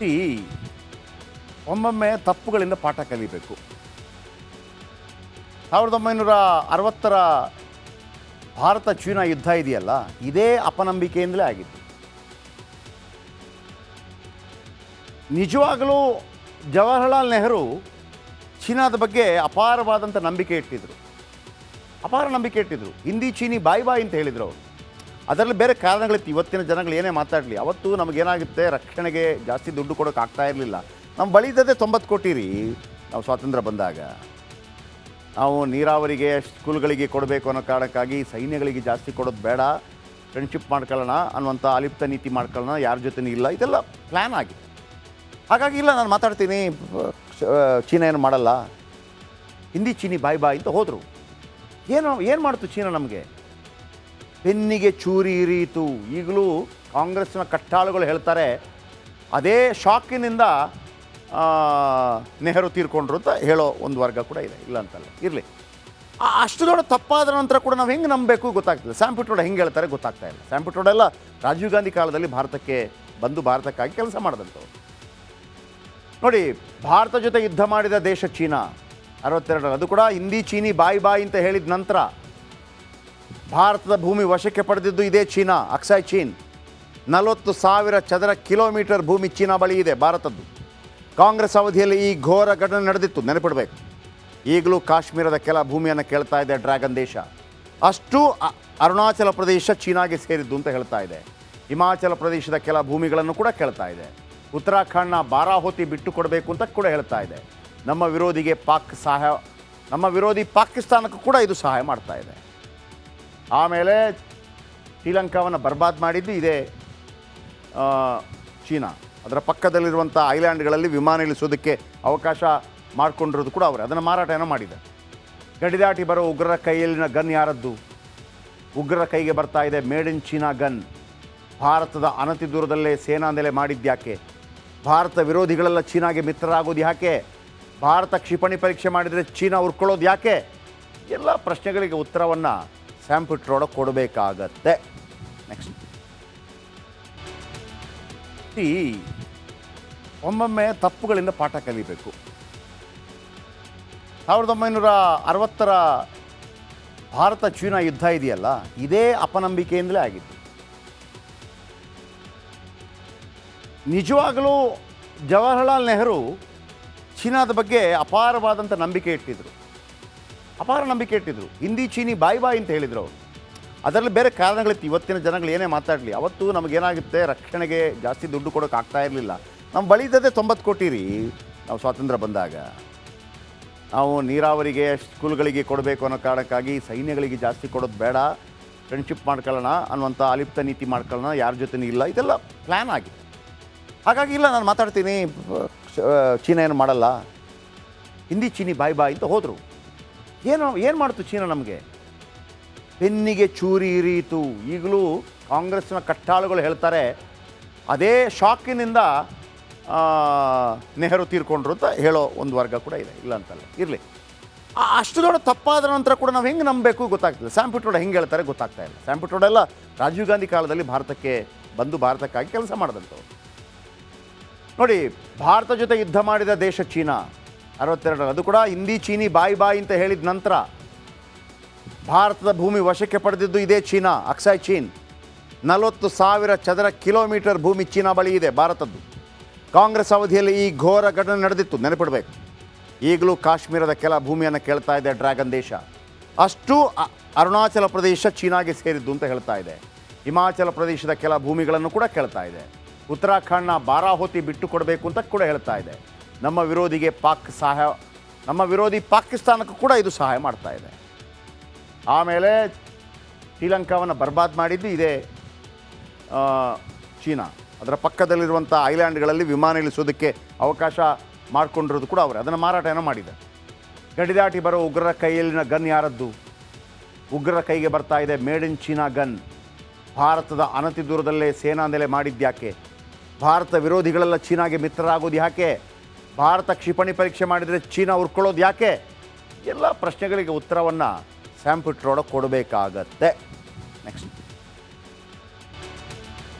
ಈ ಒಮ್ಮೊಮ್ಮೆ ತಪ್ಪುಗಳಿಂದ ಪಾಠ ಕಲಿಬೇಕು. 1960ರ ಭಾರತ ಚೀನಾ ಯುದ್ಧ ಇದೆಯಲ್ಲ, ಇದೇ ಅಪನಂಬಿಕೆಯಿಂದಲೇ ಆಗಿತ್ತು. ನಿಜವಾಗಲೂ ಜವಾಹರಲಾಲ್ ನೆಹರು ಚೀನಾದ ಬಗ್ಗೆ ಅಪಾರವಾದಂಥ ನಂಬಿಕೆ ಇಟ್ಟಿದ್ರು. ಹಿಂದಿ ಚೀನಿ ಬಾಯ್ ಬಾಯ್ ಅಂತ ಹೇಳಿದರು ಅವರು. ಅದರಲ್ಲಿ ಬೇರೆ ಕಾರಣಗಳಿತ್ತು. ಇವತ್ತಿನ ಜನಗಳು ಏನೇ ಮಾತಾಡಲಿ, ಅವತ್ತು ನಮಗೇನಾಗುತ್ತೆ, ರಕ್ಷಣೆಗೆ ಜಾಸ್ತಿ ದುಡ್ಡು ಕೊಡೋಕೆ ಆಗ್ತಾ ಇರಲಿಲ್ಲ. ನಮ್ಮ ಬಳಿ ಇದ್ದದೇ 90 ಕೋಟಿ ರೀ. ನಾವು ಸ್ವಾತಂತ್ರ್ಯ ಬಂದಾಗ ನಾವು ನೀರಾವರಿಗೆ, ಸ್ಕೂಲ್ಗಳಿಗೆ ಕೊಡಬೇಕು ಅನ್ನೋ ಕಾರಣಕ್ಕಾಗಿ ಸೈನ್ಯಗಳಿಗೆ ಜಾಸ್ತಿ ಕೊಡೋದು ಬೇಡ, ಫ್ರೆಂಡ್ಶಿಪ್ ಮಾಡ್ಕೊಳ್ಳೋಣ ಅನ್ನುವಂಥ ಅಲಿಪ್ತ ನೀತಿ ಮಾಡ್ಕೊಳ್ಳೋಣ, ಯಾರ ಜೊತೆನೂ ಇಲ್ಲ, ಇದೆಲ್ಲ ಪ್ಲ್ಯಾನ್ ಆಗಿದೆ. ಹಾಗಾಗಿ ಇಲ್ಲ, ನಾನು ಮಾತಾಡ್ತೀನಿ, ಚೀನಾ ಏನು ಮಾಡಲ್ಲ, ಹಿಂದಿ ಚೀನಿ ಬಾಯ್ ಬಾಯ್ ಅಂತ ಹೋದರು. ಏನು ಮಾಡ್ತು ಚೀನಾ ನಮಗೆ? ಬೆನ್ನಿಗೆ ಚೂರಿ ಇರೀತು. ಈಗಲೂ ಕಾಂಗ್ರೆಸ್ನ ಕಟ್ಟಾಳುಗಳು ಹೇಳ್ತಾರೆ, ಅದೇ ಶಾಕಿನಿಂದ ನೆಹರು ತೀರ್ಕೊಂಡ್ರು ಅಂತ ಹೇಳೋ ಒಂದು ವರ್ಗ ಕೂಡ ಇದೆ, ಇಲ್ಲ ಅಂತಲ್ಲ. ಇರಲಿ, ಅಷ್ಟು ದೊಡ್ಡ ತಪ್ಪಾದ ನಂತರ ಕೂಡ ನಾವು ಹೆಂಗೆ ನಂಬಬೇಕು ಗೊತ್ತಾಗ್ತಿಲ್ಲ. ಸ್ಯಾಮ್ ಪಿಟ್ರೋಡ ಹೆಂಗೆ ಹೇಳ್ತಾರೆ ಗೊತ್ತಾಗ್ತಾ ಇಲ್ಲ. ಸ್ಯಾಮ್ ಪಿಟ್ರೋಡ ಎಲ್ಲ ರಾಜೀವ್ ಗಾಂಧಿ ಕಾಲದಲ್ಲಿ ಭಾರತಕ್ಕೆ ಬಂದು ಭಾರತಕ್ಕಾಗಿ ಕೆಲಸ ಮಾಡಿದಂಥವ್ರು. ನೋಡಿ, ಭಾರತ ಜೊತೆ ಯುದ್ಧ ಮಾಡಿದ ದೇಶ ಚೀನಾ 62. ಅದು ಕೂಡ ಹಿಂದಿ ಚೀನಿ ಬಾಯ್ ಬಾಯ್ ಅಂತ ಹೇಳಿದ ನಂತರ ಭಾರತದ ಭೂಮಿ ವಶಕ್ಕೆ ಪಡೆದಿದ್ದು ಇದೇ ಚೀನಾ, ಅಕ್ಸಾಯ್ ಚೀನ್. 40,000 ಚದರ ಕಿಲೋಮೀಟರ್ ಭೂಮಿ ಚೀನಾ ಬಳಿ ಇದೆ ಭಾರತದ್ದು. ಕಾಂಗ್ರೆಸ್ ಅವಧಿಯಲ್ಲಿ ಈ ಘೋರ ಘಟನೆ ನಡೆದಿತ್ತು, ನೆನಪಿಡಬೇಕು. ಈಗಲೂ ಕಾಶ್ಮೀರದ ಕೆಲ ಭೂಮಿಯನ್ನು ಕೇಳ್ತಾ ಇದೆ ಡ್ರ್ಯಾಗನ್ ದೇಶ. ಅಷ್ಟು ಅರುಣಾಚಲ ಪ್ರದೇಶ ಚೀನಾಗೆ ಸೇರಿದ್ದು ಅಂತ ಹೇಳ್ತಾ ಇದೆ. ಹಿಮಾಚಲ ಪ್ರದೇಶದ ಕೆಲ ಭೂಮಿಗಳನ್ನು ಕೂಡ ಕೇಳ್ತಾ ಇದೆ. ಉತ್ತರಾಖಂಡ್ನ ಬಾರಾಹೋತಿ ಬಿಟ್ಟು ಕೊಡಬೇಕು ಅಂತ ಕೂಡ ಹೇಳ್ತಾ ಇದೆ. ನಮ್ಮ ವಿರೋಧಿ ಪಾಕಿಸ್ತಾನಕ್ಕೂ ಕೂಡ ಇದು ಸಹಾಯ ಮಾಡ್ತಾ ಇದೆ. ಆಮೇಲೆ ಶ್ರೀಲಂಕಾವನ್ನು ಬರ್ಬಾದ್ ಮಾಡಿದ್ದು ಇದೇ ಚೀನಾ. ಅದರ ಪಕ್ಕದಲ್ಲಿರುವಂಥ ಐಲ್ಯಾಂಡ್ಗಳಲ್ಲಿ ವಿಮಾನ ಇಳಿಸೋದಕ್ಕೆ ಅವಕಾಶ ಮಾಡಿಕೊಂಡಿರೋದು ಕೂಡ ಅವರೇ. ಅದನ್ನು ಮಾರಾಟನ ಮಾಡಿದೆ. ಗಡಿದಾಟಿ ಬರೋ ಉಗ್ರರ ಕೈಯಲ್ಲಿನ ಗನ್ ಯಾರದ್ದು? ಉಗ್ರರ ಕೈಗೆ ಬರ್ತಾ ಇದೆ ಮೇಡ್ ಇನ್ ಚೀನಾ ಗನ್. ಭಾರತದ ಅನತಿ ದೂರದಲ್ಲೇ ಸೇನಾ ನೆಲೆ ಮಾಡಿದ್ಯಾಕೆ? ಭಾರತ ವಿರೋಧಿಗಳೆಲ್ಲ ಚೀನಾಗೆ ಮಿತ್ರರಾಗೋದು ಯಾಕೆ? ಭಾರತ ಕ್ಷಿಪಣಿ ಪರೀಕ್ಷೆ ಮಾಡಿದರೆ ಚೀನಾ ಉರ್ಕೊಳ್ಳೋದು ಯಾಕೆ? ಎಲ್ಲ ಪ್ರಶ್ನೆಗಳಿಗೆ ಉತ್ತರವನ್ನು ಸ್ಯಾಮ್ ಪಿಟ್ರೋಡ ಕೊಡಬೇಕಾಗತ್ತೆ. ನೆಕ್ಸ್ಟ್, ಒಮ್ಮೊಮ್ಮೆ ತಪ್ಪುಗಳಿಂದ ಪಾಠ ಕಲಿಬೇಕು. 1960ರ ಭಾರತ ಚೀನಾ ಯುದ್ಧ ಇದೆಯಲ್ಲ, ಇದೇ ಅಪನಂಬಿಕೆಯಿಂದಲೇ ಆಗಿತ್ತು. ನಿಜವಾಗಲೂ ಜವಾಹರಲಾಲ್ ನೆಹರು ಚೀನಾದ ಬಗ್ಗೆ ಅಪಾರವಾದಂಥ ನಂಬಿಕೆ ಇಟ್ಟಿದ್ರು. ಹಿಂದಿ ಚೀನಿ ಬಾಯ್ ಬಾಯ್ ಅಂತ ಹೇಳಿದರು ಅವರು. ಅದರಲ್ಲಿ ಬೇರೆ ಕಾರಣಗಳಿತ್ತು. ಇವತ್ತಿನ ಜನಗಳು ಏನೇ ಮಾತಾಡಲಿ, ಅವತ್ತು ನಮಗೇನಾಗುತ್ತೆ, ರಕ್ಷಣೆಗೆ ಜಾಸ್ತಿ ದುಡ್ಡು ಕೊಡೋಕೆ ಆಗ್ತಾ ಇರಲಿಲ್ಲ. ನಮ್ಮ ಬಳಿ ಇದ್ದದೇ 90 ಕೋಟಿ ರೀ. ನಾವು ಸ್ವಾತಂತ್ರ್ಯ ಬಂದಾಗ ನಾವು ನೀರಾವರಿಗೆ, ಸ್ಕೂಲ್ಗಳಿಗೆ ಕೊಡಬೇಕು ಅನ್ನೋ ಕಾರಣಕ್ಕಾಗಿ ಸೈನ್ಯಗಳಿಗೆ ಜಾಸ್ತಿ ಕೊಡೋದು ಬೇಡ, ಫ್ರೆಂಡ್ಶಿಪ್ ಮಾಡ್ಕೊಳ್ಳೋಣ ಅನ್ನುವಂಥ ಅಲಿಪ್ತ ನೀತಿ ಮಾಡ್ಕೊಳ್ಳೋಣ, ಯಾರ ಜೊತೆನೂ ಇಲ್ಲ, ಇದೆಲ್ಲ ಪ್ಲ್ಯಾನ್ ಆಗಿದೆ. ಹಾಗಾಗಿ ಇಲ್ಲ, ನಾನು ಮಾತಾಡ್ತೀನಿ, ಚೀನಾ ಏನು ಮಾಡಲ್ಲ, ಹಿಂದಿ ಚೀನಿ ಬಾಯ್ ಬಾಯ್ ಅಂತ ಹೋದರು. ಏನು ಮಾಡ್ತು ಚೀನಾ ನಮಗೆ? ಬೆನ್ನಿಗೆ ಚೂರಿ ಇರೀತು. ಈಗಲೂ ಕಾಂಗ್ರೆಸ್ನ ಕಟ್ಟಾಳುಗಳು ಹೇಳ್ತಾರೆ, ಅದೇ ಶಾಕಿನಿಂದ ನೆಹರು ತೀರ್ಕೊಂಡ್ರು ಅಂತ ಹೇಳೋ ಒಂದು ವರ್ಗ ಕೂಡ ಇದೆ, ಇಲ್ಲ ಅಂತಲ್ಲ. ಇರಲಿ, ಅಷ್ಟು ದೊಡ್ಡ ತಪ್ಪಾದ ನಂತರ ಕೂಡ ನಾವು ಹೆಂಗೆ ನಂಬಬೇಕು ಗೊತ್ತಾಗ್ತಿಲ್ಲ. ಸ್ಯಾಮ್ ಪಿಟ್ರೋಡ ಹೆಂಗೆ ಹೇಳ್ತಾರೆ ಗೊತ್ತಾಗ್ತಾ ಇಲ್ಲ. ಸ್ಯಾಮ್ ಪಿಟ್ರೋಡ ಎಲ್ಲ ರಾಜೀವ್ ಗಾಂಧಿ ಕಾಲದಲ್ಲಿ ಭಾರತಕ್ಕೆ ಬಂದು ಭಾರತಕ್ಕಾಗಿ ಕೆಲಸ ಮಾಡಿದಂಥವ್ರು. ನೋಡಿ, ಭಾರತ ಜೊತೆ ಯುದ್ಧ ಮಾಡಿದ ದೇಶ ಚೀನಾ 62. ಅದು ಕೂಡ ಹಿಂದಿ ಚೀನಿ ಬಾಯ್ ಬಾಯ್ ಅಂತ ಹೇಳಿದ ನಂತರ ಭಾರತದ ಭೂಮಿ ವಶಕ್ಕೆ ಪಡೆದಿದ್ದು ಇದೇ ಚೀನಾ, ಅಕ್ಸಾಯ್ ಚೀನ್. 40,000 ಚದರ ಕಿಲೋಮೀಟರ್ ಭೂಮಿ ಚೀನಾ ಬಳಿ ಇದೆ ಭಾರತದ್ದು. ಕಾಂಗ್ರೆಸ್ ಅವಧಿಯಲ್ಲಿ ಈ ಘೋರ ಘಟನೆ ನಡೆದಿತ್ತು, ನೆನಪಿಡಬೇಕು. ಈಗಲೂ ಕಾಶ್ಮೀರದ ಕೆಲ ಭೂಮಿಯನ್ನು ಕೇಳ್ತಾ ಇದೆ ಡ್ರ್ಯಾಗನ್ ದೇಶ. ಅಷ್ಟು ಅರುಣಾಚಲ ಪ್ರದೇಶ ಚೀನಾಗೆ ಸೇರಿದ್ದು ಅಂತ ಹೇಳ್ತಾ ಇದೆ. ಹಿಮಾಚಲ ಪ್ರದೇಶದ ಕೆಲ ಭೂಮಿಗಳನ್ನು ಕೂಡ ಕೇಳ್ತಾ ಇದೆ. ಉತ್ತರಾಖಂಡ್ನ ಬಾರಾಹೋತಿ ಬಿಟ್ಟು ಕೊಡಬೇಕು ಅಂತ ಕೂಡ ಹೇಳ್ತಾ ಇದೆ. ನಮ್ಮ ವಿರೋಧಿ ಪಾಕಿಸ್ತಾನಕ್ಕೂ ಕೂಡ ಇದು ಸಹಾಯ ಮಾಡ್ತಾ ಇದೆ. ಆಮೇಲೆ ಶ್ರೀಲಂಕಾವನ್ನು ಬರ್ಬಾದ್ ಮಾಡಿದ್ದು ಇದೇ ಚೀನಾ. ಅದರ ಪಕ್ಕದಲ್ಲಿರುವಂಥ ಐಲ್ಯಾಂಡ್ಗಳಲ್ಲಿ ವಿಮಾನ ಇಳಿಸೋದಕ್ಕೆ ಅವಕಾಶ ಮಾಡಿಕೊಂಡಿರೋದು ಕೂಡ ಅವರೇ. ಅದನ್ನು ಮಾರಾಟನ ಮಾಡಿದೆ. ಗಡಿದಾಟಿ ಬರೋ ಉಗ್ರರ ಕೈಯಲ್ಲಿನ ಗನ್ ಯಾರದ್ದು? ಉಗ್ರರ ಕೈಗೆ ಬರ್ತಾ ಇದೆ ಮೇಡ್ ಇನ್ ಚೀನಾ ಗನ್. ಭಾರತದ ಅನತಿ ದೂರದಲ್ಲೇ ಸೇನಾ ನೆಲೆ ಮಾಡಿದ್ಯಾಕೆ? ಭಾರತ ವಿರೋಧಿಗಳೆಲ್ಲ ಚೀನಾಗೆ ಮಿತ್ರರಾಗೋದು ಯಾಕೆ? ಭಾರತ ಕ್ಷಿಪಣಿ ಪರೀಕ್ಷೆ ಮಾಡಿದರೆ ಚೀನಾ ಉರ್ಕೊಳ್ಳೋದು ಯಾಕೆ? ಎಲ್ಲ ಪ್ರಶ್ನೆಗಳಿಗೆ ಉತ್ತರವನ್ನು ಸ್ಯಾಮ್ ಪಿಟ್ರೋಡ ಕೊಡಬೇಕಾಗತ್ತೆ. ನೆಕ್ಸ್ಟ್,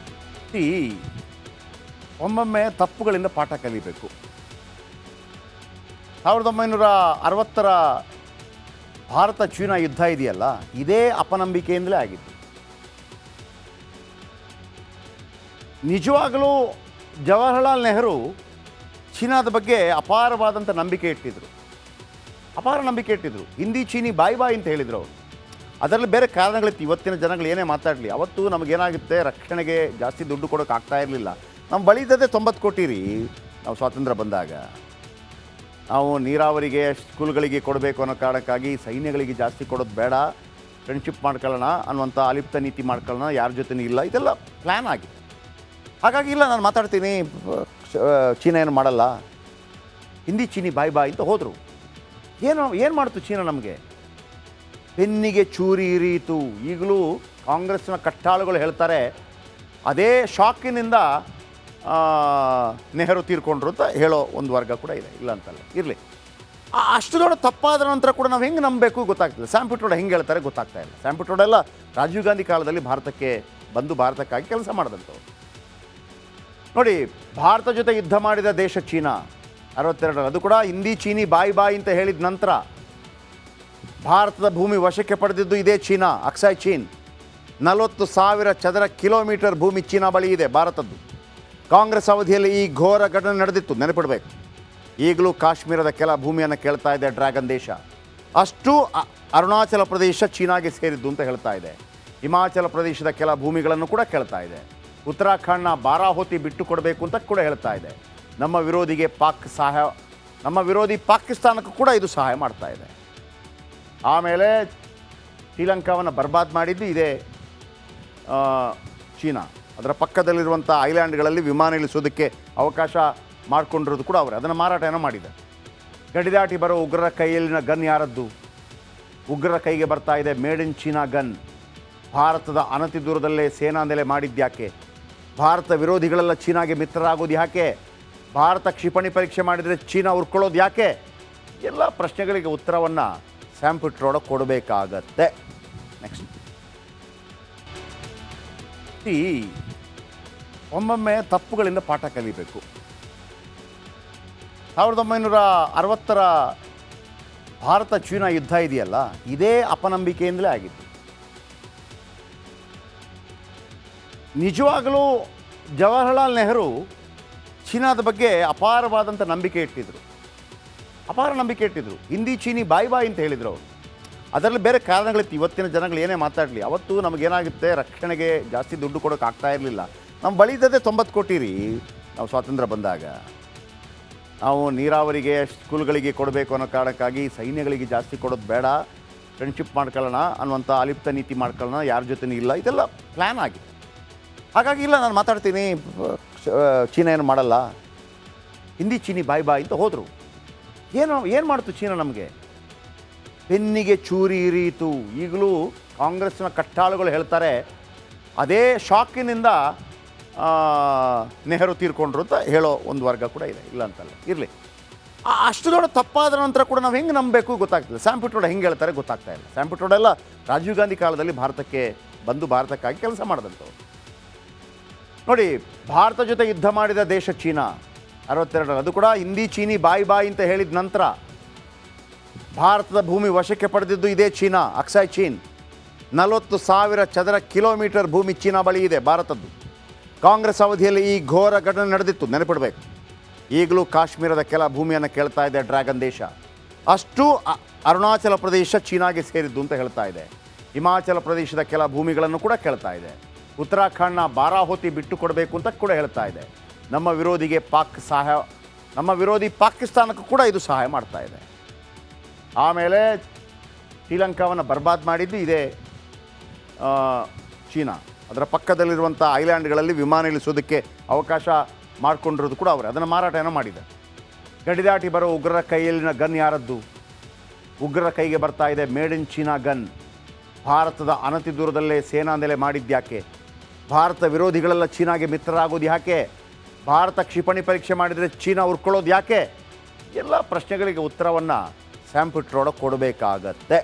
ಒಮ್ಮೊಮ್ಮೆ ತಪ್ಪುಗಳಿಂದ ಪಾಠ ಕಲಿಬೇಕು. 1960ರ ಭಾರತ ಚೀನಾ ಯುದ್ಧ ಇದೆಯಲ್ಲ, ಇದೇ ಅಪನಂಬಿಕೆಯಿಂದಲೇ ಆಗಿತ್ತು. ನಿಜವಾಗಲೂ ಜವಾಹರಲಾಲ್ ನೆಹರು ಚೀನಾದ ಬಗ್ಗೆ ಅಪಾರವಾದಂಥ ನಂಬಿಕೆ ಇಟ್ಟಿದ್ದರು, ಅಪಾರ ನಂಬಿಕೆ ಇಟ್ಟಿದ್ದರು. ಹಿಂದಿ ಚೀನಿ ಬಾಯ್ ಬಾಯ್ ಅಂತ ಹೇಳಿದರು ಅವರು. ಅದರಲ್ಲಿ ಬೇರೆ ಕಾರಣಗಳಿತ್ತು. ಇವತ್ತಿನ ಜನಗಳು ಏನೇ ಮಾತಾಡಲಿ, ಅವತ್ತು ನಮಗೇನಾಗುತ್ತೆ, ರಕ್ಷಣೆಗೆ ಜಾಸ್ತಿ ದುಡ್ಡು ಕೊಡೋಕೆ ಆಗ್ತಾ ಇರಲಿಲ್ಲ. ನಮ್ಮ ಬಳಿ ಇದ್ದದೇ 90 ಕೋಟಿ ರೀ. ನಾವು ಸ್ವಾತಂತ್ರ್ಯ ಬಂದಾಗ ನಾವು ನೀರಾವರಿಗೆ ಸ್ಕೂಲ್ಗಳಿಗೆ ಕೊಡಬೇಕು ಅನ್ನೋ ಕಾರಣಕ್ಕಾಗಿ ಸೈನ್ಯಗಳಿಗೆ ಜಾಸ್ತಿ ಕೊಡೋದು ಬೇಡ, ಫ್ರೆಂಡ್ಶಿಪ್ ಮಾಡ್ಕೊಳ್ಳೋಣ ಅನ್ನುವಂಥ ಅಲಿಪ್ತ ನೀತಿ ಮಾಡ್ಕೊಳ್ಳೋಣ, ಯಾರ ಜೊತೆನೂ ಇಲ್ಲ, ಇದೆಲ್ಲ ಪ್ಲ್ಯಾನ್ ಆಗಿದೆ. ಹಾಗಾಗಿ ಇಲ್ಲ, ನಾನು ಮಾತಾಡ್ತೀನಿ, ಚೀನಾ ಏನು ಮಾಡಲ್ಲ, ಹಿಂದಿ ಚೀನಿ ಬಾಯ್ ಬಾಯ್ ಅಂತ ಹೋದರು. ಏನು ಮಾಡ್ತು ಚೀನಾ ನಮಗೆ? ಬೆನ್ನಿಗೆ ಚೂರಿ ಇರೀತು. ಈಗಲೂ ಕಾಂಗ್ರೆಸ್ನ ಕಟ್ಟಾಳುಗಳು ಹೇಳ್ತಾರೆ, ಅದೇ ಶಾಕಿನಿಂದ ನೆಹರು ತೀರ್ಕೊಂಡ್ರು ಅಂತ ಹೇಳೋ ಒಂದು ವರ್ಗ ಕೂಡ ಇದೆ, ಇಲ್ಲ ಅಂತಲ್ಲ. ಇರಲಿ, ಅಷ್ಟು ದೊಡ್ಡ ತಪ್ಪಾದ ನಂತರ ಕೂಡ ನಾವು ಹೆಂಗೆ ನಂಬಬೇಕು ಗೊತ್ತಾಗ್ತಿಲ್ಲ. ಸ್ಯಾಮ್ ಪಿಟ್ರೋಡ ಹೆಂಗೆ ಹೇಳ್ತಾರೆ ಗೊತ್ತಾಗ್ತಾ ಇಲ್ಲ. ಸ್ಯಾಮ್ ಪಿಟ್ರೋಡ ಎಲ್ಲ ರಾಜೀವ್ ಗಾಂಧಿ ಕಾಲದಲ್ಲಿ ಭಾರತಕ್ಕೆ ಬಂದು ಭಾರತಕ್ಕಾಗಿ ಕೆಲಸ ಮಾಡಿದಂಥವ್ರು. ನೋಡಿ, ಭಾರತ ಜೊತೆ ಯುದ್ಧ ಮಾಡಿದ ದೇಶ ಚೀನಾ 62, ಅದು ಕೂಡ ಹಿಂದಿ ಚೀನಿ ಬಾಯ್ ಬಾಯ್ ಅಂತ ಹೇಳಿದ ನಂತರ ಭಾರತದ ಭೂಮಿ ವಶಕ್ಕೆ ಪಡೆದಿದ್ದು ಇದೇ ಚೀನಾ, ಅಕ್ಸಾಯ್ ಚೀನ್. 40,000 ಚದರ ಕಿಲೋಮೀಟರ್ ಭೂಮಿ ಚೀನಾ ಬಳಿ ಇದೆ ಭಾರತದ್ದು. ಕಾಂಗ್ರೆಸ್ ಅವಧಿಯಲ್ಲಿ ಈ ಘೋರ ಘಟನೆ ನಡೆದಿತ್ತು, ನೆನಪಿಡಬೇಕು. ಈಗಲೂ ಕಾಶ್ಮೀರದ ಕೆಲ ಭೂಮಿಯನ್ನು ಕೇಳ್ತಾ ಇದೆ ಡ್ರ್ಯಾಗನ್ ದೇಶ. ಅಷ್ಟು ಅರುಣಾಚಲ ಪ್ರದೇಶ ಚೀನಾಗೆ ಸೇರಿದ್ದು ಅಂತ ಹೇಳ್ತಾ ಇದೆ. ಹಿಮಾಚಲ ಪ್ರದೇಶದ ಕೆಲ ಭೂಮಿಗಳನ್ನು ಕೂಡ ಕೇಳ್ತಾ ಇದೆ. ಉತ್ತರಾಖಂಡ್ನ ಬಾರಾಹೋತಿ ಬಿಟ್ಟು ಕೊಡಬೇಕು ಅಂತ ಕೂಡ ಹೇಳ್ತಾ ಇದೆ. ನಮ್ಮ ವಿರೋಧಿ ಪಾಕಿಸ್ತಾನಕ್ಕೂ ಕೂಡ ಇದು ಸಹಾಯ ಮಾಡ್ತಾ ಇದೆ. ಆಮೇಲೆ ಶ್ರೀಲಂಕಾವನ್ನು ಬರ್ಬಾದ್ ಮಾಡಿದ್ದು ಇದೇ ಚೀನಾ. ಅದರ ಪಕ್ಕದಲ್ಲಿರುವಂಥ ಐಲ್ಯಾಂಡ್ಗಳಲ್ಲಿ ವಿಮಾನ ಇಳಿಸೋದಕ್ಕೆ ಅವಕಾಶ ಮಾಡಿಕೊಂಡಿರೋದು ಕೂಡ ಅವರೇ. ಅದನ್ನು ಮಾರಾಟ ಏನೋ ಮಾಡಿದೆ. ಗಡಿದಾಟಿ ಬರೋ ಉಗ್ರರ ಕೈಯಲ್ಲಿನ ಗನ್ ಯಾರದ್ದು? ಉಗ್ರರ ಕೈಗೆ ಬರ್ತಾ ಇದೆ ಮೇಡ್ ಇನ್ ಚೀನಾ ಗನ್. ಭಾರತದ ಅನತಿ ದೂರದಲ್ಲೇ ಸೇನಾ ನೆಲೆ ಮಾಡಿದ್ಯಾಕೆ? ಭಾರತ ವಿರೋಧಿಗಳೆಲ್ಲ ಚೀನಾಗೆ ಮಿತ್ರರಾಗೋದು ಯಾಕೆ? ಭಾರತ ಕ್ಷಿಪಣಿ ಪರೀಕ್ಷೆ ಮಾಡಿದರೆ ಚೀನಾ ಉರ್ಕೊಳ್ಳೋದು ಯಾಕೆ? ಎಲ್ಲ ಪ್ರಶ್ನೆಗಳಿಗೆ ಉತ್ತರವನ್ನು ಸ್ಯಾಮ್ ಪಿಟ್ರೋಡ ಕೊಡಬೇಕಾಗತ್ತೆ. ನೆಕ್ಸ್ಟ್, ಒಮ್ಮೊಮ್ಮೆ ತಪ್ಪುಗಳಿಂದ ಪಾಠ ಕಲಿಬೇಕು. 1960ರ ಭಾರತ ಚೀನಾ ಯುದ್ಧ ಇದೆಯಲ್ಲ, ಇದೇ ಅಪನಂಬಿಕೆಯಿಂದಲೇ ಆಗಿತ್ತು. ನಿಜವಾಗಲೂ ಜವಾಹರಲಾಲ್ ನೆಹರು ಚೀನಾದ ಬಗ್ಗೆ ಅಪಾರವಾದಂಥ ನಂಬಿಕೆ ಇಟ್ಟಿದ್ದರು, ಅಪಾರ ನಂಬಿಕೆ ಇಟ್ಟಿದ್ದರು. ಹಿಂದಿ ಚೀನಿ ಬಾಯ್ ಬಾಯ್ ಅಂತ ಹೇಳಿದರು ಅವರು. ಅದರಲ್ಲಿ ಬೇರೆ ಕಾರಣಗಳಿತ್ತು. ಇವತ್ತಿನ ಜನಗಳು ಏನೇ ಮಾತಾಡಲಿ, ಅವತ್ತು ನಮಗೇನಾಗುತ್ತೆ, ರಕ್ಷಣೆಗೆ ಜಾಸ್ತಿ ದುಡ್ಡು ಕೊಡೋಕೆ ಆಗ್ತಾ ಇರಲಿಲ್ಲ. ನಮ್ಮ ಬಳಿ ಇದ್ದದೇ 90 ಕೋಟಿ ರೀ. ನಾವು ಸ್ವಾತಂತ್ರ್ಯ ಬಂದಾಗ ನಾವು ನೀರಾವರಿಗೆ ಸ್ಕೂಲ್ಗಳಿಗೆ ಕೊಡಬೇಕು ಅನ್ನೋ ಕಾರಣಕ್ಕಾಗಿ ಸೈನ್ಯಗಳಿಗೆ ಜಾಸ್ತಿ ಕೊಡೋದು ಬೇಡ, ಫ್ರೆಂಡ್ಶಿಪ್ ಮಾಡ್ಕೊಳ್ಳೋಣ ಅನ್ನುವಂಥ ಅಲಿಪ್ತ ನೀತಿ ಮಾಡ್ಕೊಳ್ಳೋಣ, ಯಾರ ಜೊತೆನೂ ಇಲ್ಲ, ಇದೆಲ್ಲ ಪ್ಲ್ಯಾನ್ ಆಗಿದೆ. ಹಾಗಾಗಿ ಇಲ್ಲ, ನಾನು ಮಾತಾಡ್ತೀನಿ, ಚೀನಾ ಏನು ಮಾಡಲ್ಲ, ಹಿಂದಿ ಚೀನಿ ಬಾಯ್ ಬಾಯ್ ಅಂತ ಹೋದರು. ಏನು ಮಾಡ್ತು ಚೀನಾ ನಮಗೆ? ಬೆನ್ನಿಗೆ ಚೂರಿ ಇರೀತು. ಈಗಲೂ ಕಾಂಗ್ರೆಸ್ನ ಕಟ್ಟಾಳುಗಳು ಹೇಳ್ತಾರೆ, ಅದೇ ಶಾಕಿನಿಂದ ನೆಹರು ತೀರ್ಕೊಂಡ್ರು ಅಂತ ಹೇಳೋ ಒಂದು ವರ್ಗ ಕೂಡ ಇದೆ, ಇಲ್ಲ ಅಂತಲ್ಲ. ಇರಲಿ, ಅಷ್ಟು ದೊಡ್ಡ ತಪ್ಪಾದ ನಂತರ ಕೂಡ ನಾವು ಹೆಂಗೆ ನಂಬಬೇಕು ಗೊತ್ತಾಗ್ತಿಲ್ಲ. ಸ್ಯಾಮ್ ಪಿಟ್ರೋಡ ಹೆಂಗೆ ಹೇಳ್ತಾರೆ ಗೊತ್ತಾಗ್ತಾ ಇಲ್ಲ. ಸ್ಯಾಮ್ ಪಿಟ್ರೋಡ ಎಲ್ಲ ರಾಜೀವ್ ಗಾಂಧಿ ಕಾಲದಲ್ಲಿ ಭಾರತಕ್ಕೆ ಬಂದು ಭಾರತಕ್ಕಾಗಿ ಕೆಲಸ ಮಾಡಿದಂಥವ್ರು. ನೋಡಿ, ಭಾರತ ಜೊತೆ ಯುದ್ಧ ಮಾಡಿದ ದೇಶ ಚೀನಾ 62, ಅದು ಕೂಡ ಹಿಂದಿ ಚೀನಿ ಬಾಯ್ ಬಾಯ್ ಅಂತ ಹೇಳಿದ ನಂತರ ಭಾರತದ ಭೂಮಿ ವಶಕ್ಕೆ ಪಡೆದಿದ್ದು ಇದೇ ಚೀನಾ, ಅಕ್ಸಾಯ್ ಚೀನ್. 40,000 ಚದರ ಕಿಲೋಮೀಟರ್ ಭೂಮಿ ಚೀನಾ ಬಳಿ ಇದೆ ಭಾರತದ್ದು. ಕಾಂಗ್ರೆಸ್ ಅವಧಿಯಲ್ಲಿ ಈ ಘೋರ ಘಟನೆ ನಡೆದಿತ್ತು, ನೆನಪಿಡಬೇಕು. ಈಗಲೂ ಕಾಶ್ಮೀರದ ಕೆಲ ಭೂಮಿಯನ್ನು ಕೇಳ್ತಾ ಇದೆ ಡ್ರ್ಯಾಗನ್ ದೇಶ. ಅಷ್ಟು ಅರುಣಾಚಲ ಪ್ರದೇಶ ಚೀನಾಗೆ ಸೇರಿದ್ದು ಅಂತ ಹೇಳ್ತಾ ಇದೆ. ಹಿಮಾಚಲ ಪ್ರದೇಶದ ಕೆಲ ಭೂಮಿಗಳನ್ನು ಕೂಡ ಕೇಳ್ತಾ ಇದೆ. ಉತ್ತರಾಖಂಡ್ನ ಬಾರಾಹೋತಿ ಬಿಟ್ಟು ಕೊಡಬೇಕು ಅಂತ ಕೂಡ ಹೇಳ್ತಾ ಇದೆ. ನಮ್ಮ ವಿರೋಧಿ ಪಾಕಿಸ್ತಾನಕ್ಕೂ ಕೂಡ ಇದು ಸಹಾಯ ಮಾಡ್ತಾ ಇದೆ. ಆಮೇಲೆ ಶ್ರೀಲಂಕಾವನ್ನು ಬರ್ಬಾದ್ ಮಾಡಿದ್ದು ಇದೇ ಚೀನಾ. ಅದರ ಪಕ್ಕದಲ್ಲಿರುವಂಥ ಐಲ್ಯಾಂಡ್ಗಳಲ್ಲಿ ವಿಮಾನ ಇಳಿಸೋದಕ್ಕೆ ಅವಕಾಶ ಮಾಡಿಕೊಂಡಿರೋದು ಕೂಡ ಅವರೇ. ಅದನ್ನು ಮಾರಾಟ ಏನೋ ಮಾಡಿದೆ. ಗಡಿದಾಟಿ ಬರೋ ಉಗ್ರರ ಕೈಯಲ್ಲಿನ ಗನ್ ಯಾರದ್ದು? ಉಗ್ರರ ಕೈಗೆ ಬರ್ತಾ ಇದೆ ಮೇಡ್ ಇನ್ ಚೀನಾ ಗನ್. ಭಾರತದ ಅನತಿ ದೂರದಲ್ಲೇ ಸೇನಾ ನೆಲೆ ಮಾಡಿದ್ಯಾಕೆ? ಭಾರತ ವಿರೋಧಿಗಳೆಲ್ಲ ಚೀನಾಗೆ ಮಿತ್ರರಾಗೋದು ಯಾಕೆ? ಭಾರತ ಕ್ಷಿಪಣಿ ಪರೀಕ್ಷೆ ಮಾಡಿದರೆ ಚೀನಾ ಉರ್ಕೊಳ್ಳೋದು ಯಾಕೆ? ಎಲ್ಲ ಪ್ರಶ್ನೆಗಳಿಗೆ ಉತ್ತರವನ್ನು ಸ್ಯಾಮ್ ಪಿಟ್ರೋಡ ಕೊಡಬೇಕಾಗತ್ತೆ.